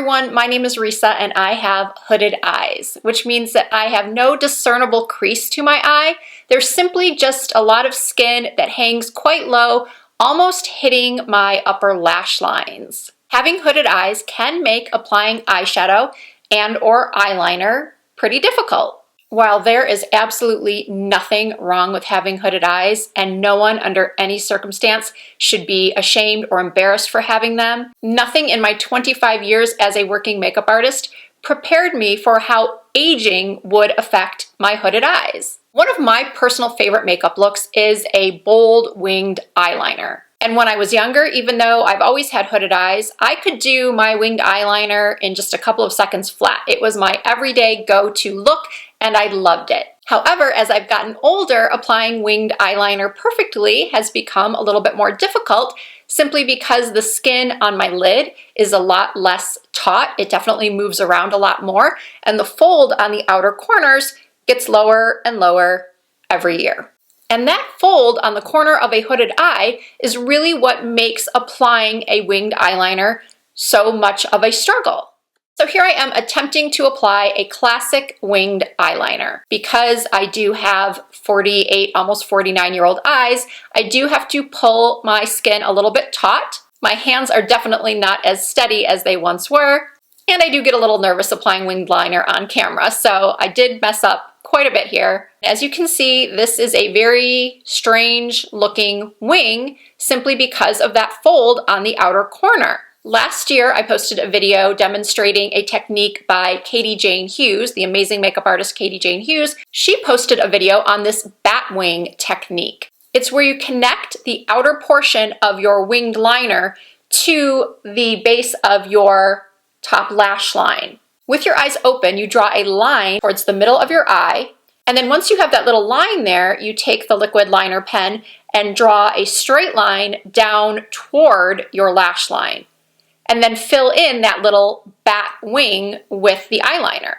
everyone, my name is Risa and I have hooded eyes, which means that I have no discernible crease to my eye. There's simply just a lot of skin that hangs quite low, almost hitting my upper lash lines. Having hooded eyes can make applying eyeshadow and/or eyeliner pretty difficult. While there is absolutely nothing wrong with having hooded eyes, and no one under any circumstance should be ashamed or embarrassed for having them, nothing in my 25 years as a working makeup artist prepared me for how aging would affect my hooded eyes. One of my personal favorite makeup looks is a bold winged eyeliner. And when I was younger, even though I've always had hooded eyes, I could do my winged eyeliner in just a couple of seconds flat. It was my everyday go-to look, and I loved it. However, as I've gotten older, applying winged eyeliner perfectly has become a little bit more difficult simply because the skin on my lid is a lot less taut. It definitely moves around a lot more, and the fold on the outer corners gets lower and lower every year. And that fold on the corner of a hooded eye is really what makes applying a winged eyeliner so much of a struggle. So here I am attempting to apply a classic winged eyeliner. Because I do have 48, almost 49-year-old eyes, I do have to pull my skin a little bit taut. My hands are definitely not as steady as they once were, and I do get a little nervous applying winged liner on camera, so I did mess up quite a bit here. As you can see, this is a very strange looking wing simply because of that fold on the outer corner. Last year, I posted a video demonstrating a technique by Katie Jane Hughes, the amazing makeup artist Katie Jane Hughes. She posted a video on this bat wing technique. It's where you connect the outer portion of your winged liner to the base of your top lash line. With your eyes open, you draw a line towards the middle of your eye, and then once you have that little line there, you take the liquid liner pen and draw a straight line down toward your lash line, and then fill in that little bat wing with the eyeliner.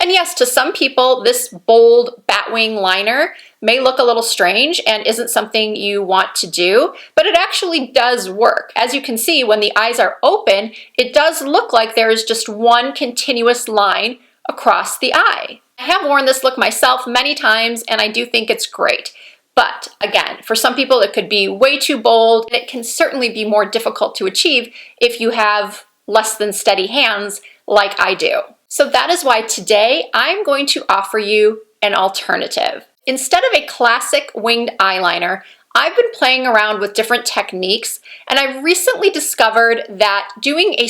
And yes, to some people, this bold batwing liner may look a little strange and isn't something you want to do, but it actually does work. As you can see, when the eyes are open, it does look like there is just one continuous line across the eye. I have worn this look myself many times, and I do think it's great. But again, for some people, it could be way too bold, and it can certainly be more difficult to achieve if you have less than steady hands like I do. So that is why today I'm going to offer you an alternative. Instead of a classic winged eyeliner, I've been playing around with different techniques, and I've recently discovered that doing a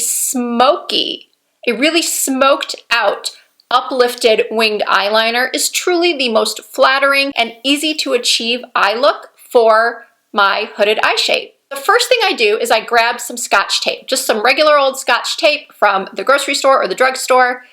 really smoked out, uplifted winged eyeliner is truly the most flattering and easy to achieve eye look for my hooded eye shape. The first thing I do is I grab some Scotch tape, just some regular old Scotch tape from the grocery store or the drugstore.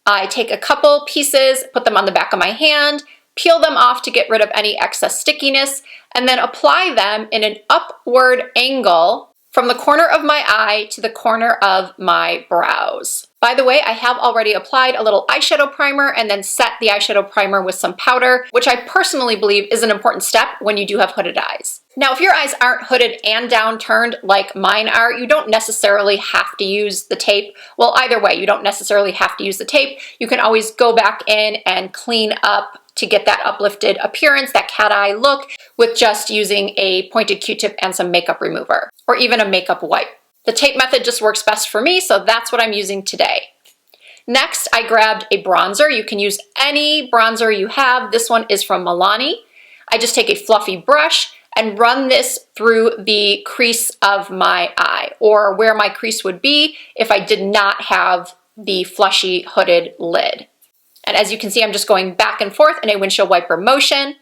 I take a couple pieces, put them on the back of my hand, peel them off to get rid of any excess stickiness, and then apply them in an upward angle from the corner of my eye to the corner of my brows. By the way, I have already applied a little eyeshadow primer and then set the eyeshadow primer with some powder, which I personally believe is an important step when you do have hooded eyes. Now, if your eyes aren't hooded and downturned like mine are, you don't necessarily have to use the tape. Well, either way, you don't necessarily have to use the tape. You can always go back in and clean up to get that uplifted appearance, that cat eye look, with just using a pointed Q-tip and some makeup remover, or even a makeup wipe. The tape method just works best for me, so that's what I'm using today. Next, I grabbed a bronzer. You can use any bronzer you have. This one is from Milani. I just take a fluffy brush and run this through the crease of my eye, or where my crease would be if I did not have the flushy hooded lid. And as you can see, I'm just going back and forth in a windshield wiper motion.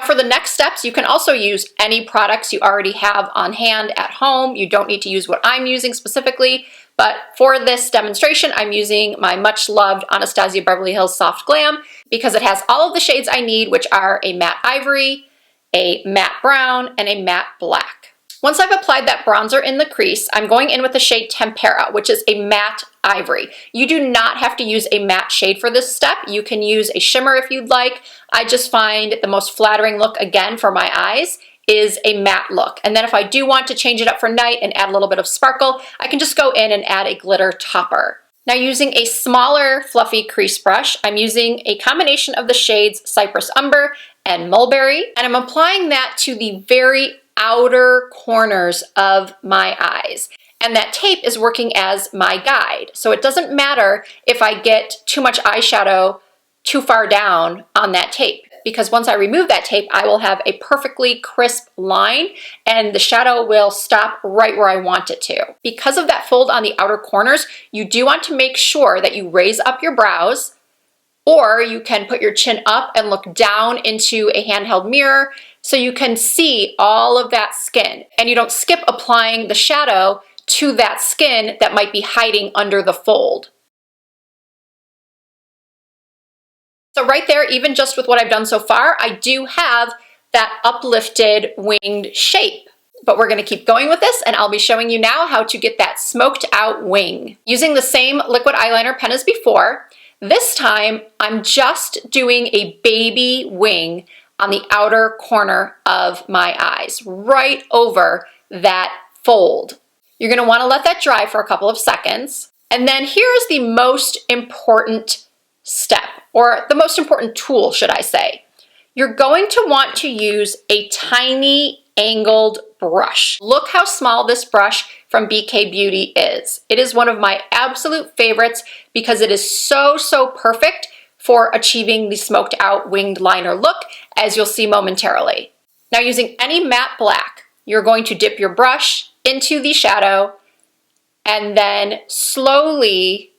For the next steps, you can also use any products you already have on hand at home. You don't need to use what I'm using specifically, but for this demonstration, I'm using my much loved Anastasia Beverly Hills Soft Glam because it has all of the shades I need, which are a matte ivory, a matte brown, and a matte black. Once I've applied that bronzer in the crease, I'm going in with the shade Tempera, which is a matte Ivory. You do not have to use a matte shade for this step. You can use a shimmer if you'd like. I just find the most flattering look, again, for my eyes is a matte look. And then if I do want to change it up for night and add a little bit of sparkle, I can just go in and add a glitter topper. Now, using a smaller fluffy crease brush, I'm using a combination of the shades Cypress Umber and Mulberry, and I'm applying that to the very outer corners of my eyes. And that tape is working as my guide. So it doesn't matter if I get too much eyeshadow too far down on that tape, because once I remove that tape, I will have a perfectly crisp line and the shadow will stop right where I want it to. Because of that fold on the outer corners, you do want to make sure that you raise up your brows, or you can put your chin up and look down into a handheld mirror so you can see all of that skin and you don't skip applying the shadow to that skin that might be hiding under the fold. So right there, even just with what I've done so far, I do have that uplifted winged shape. But we're gonna keep going with this, and I'll be showing you now how to get that smoked out wing. Using the same liquid eyeliner pen as before, this time I'm just doing a baby wing on the outer corner of my eyes, right over that fold. You're gonna wanna let that dry for a couple of seconds. And then here's the most important step, or the most important tool, should I say. You're going to want to use a tiny angled brush. Look how small this brush from BK Beauty is. It is one of my absolute favorites because it is so perfect for achieving the smoked out winged liner look, as you'll see momentarily. Now, using any matte black, you're going to dip your brush into the shadow and then slowly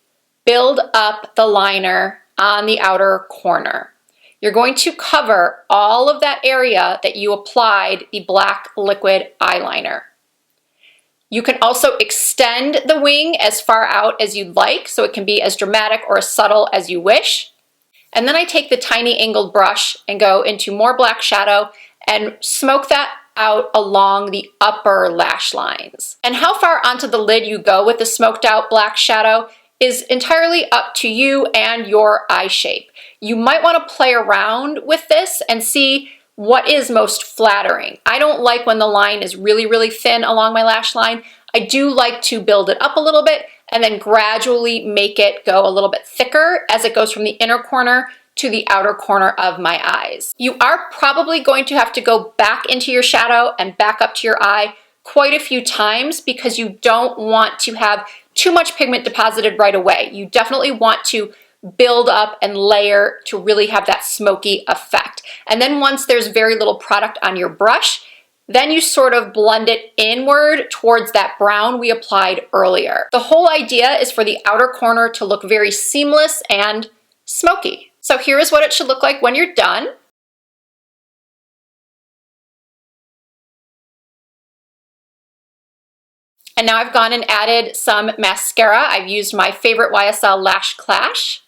build up the liner on the outer corner. You're going to cover all of that area that you applied the black liquid eyeliner. You can also extend the wing as far out as you'd like, so it can be as dramatic or as subtle as you wish. And then I take the tiny angled brush and go into more black shadow and smoke that out along the upper lash lines. And how far onto the lid you go with the smoked out black shadow is entirely up to you and your eye shape. You might want to play around with this and see what is most flattering. I don't like when the line is really thin along my lash line. I do like to build it up a little bit and then gradually make it go a little bit thicker as it goes from the inner corner to the outer corner of my eyes. You are probably going to have to go back into your shadow and back up to your eye quite a few times because you don't want to have too much pigment deposited right away. You definitely want to build up and layer to really have that smoky effect. And then once there's very little product on your brush, then you sort of blend it inward towards that brown we applied earlier. The whole idea is for the outer corner to look very seamless and smoky. So here is what it should look like when you're done. And now I've gone and added some mascara. I've used my favorite YSL Lash Clash.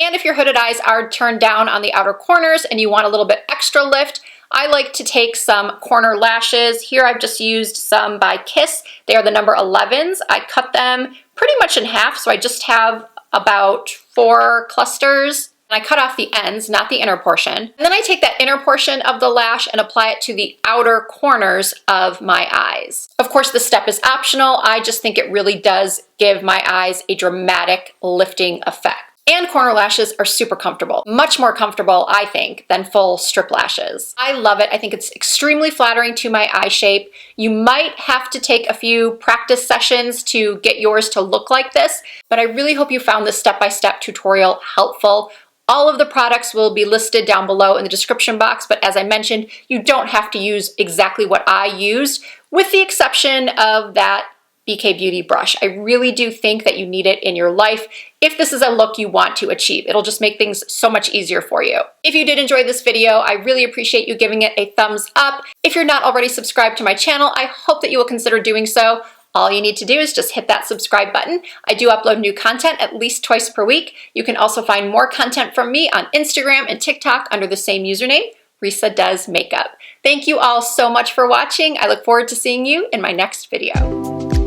And if your hooded eyes are turned down on the outer corners and you want a little bit extra lift, I like to take some corner lashes. Here I've just used some by Kiss. They are the number 11s. I cut them pretty much in half, so I just have about 4 clusters. I cut off the ends, not the inner portion. And then I take that inner portion of the lash and apply it to the outer corners of my eyes. Of course, this step is optional. I just think it really does give my eyes a dramatic lifting effect. And corner lashes are super comfortable. Much more comfortable, I think, than full strip lashes. I love it. I think it's extremely flattering to my eye shape. You might have to take a few practice sessions to get yours to look like this, but I really hope you found this step-by-step tutorial helpful. All of the products will be listed down below in the description box, but as I mentioned, you don't have to use exactly what I used, with the exception of that BK Beauty brush. I really do think that you need it in your life if this is a look you want to achieve. It'll just make things so much easier for you. If you did enjoy this video, I really appreciate you giving it a thumbs up. If you're not already subscribed to my channel, I hope that you will consider doing so. All you need to do is just hit that subscribe button. I do upload new content at least twice per week. You can also find more content from me on Instagram and TikTok under the same username, Risa Does Makeup. Thank you all so much for watching. I look forward to seeing you in my next video.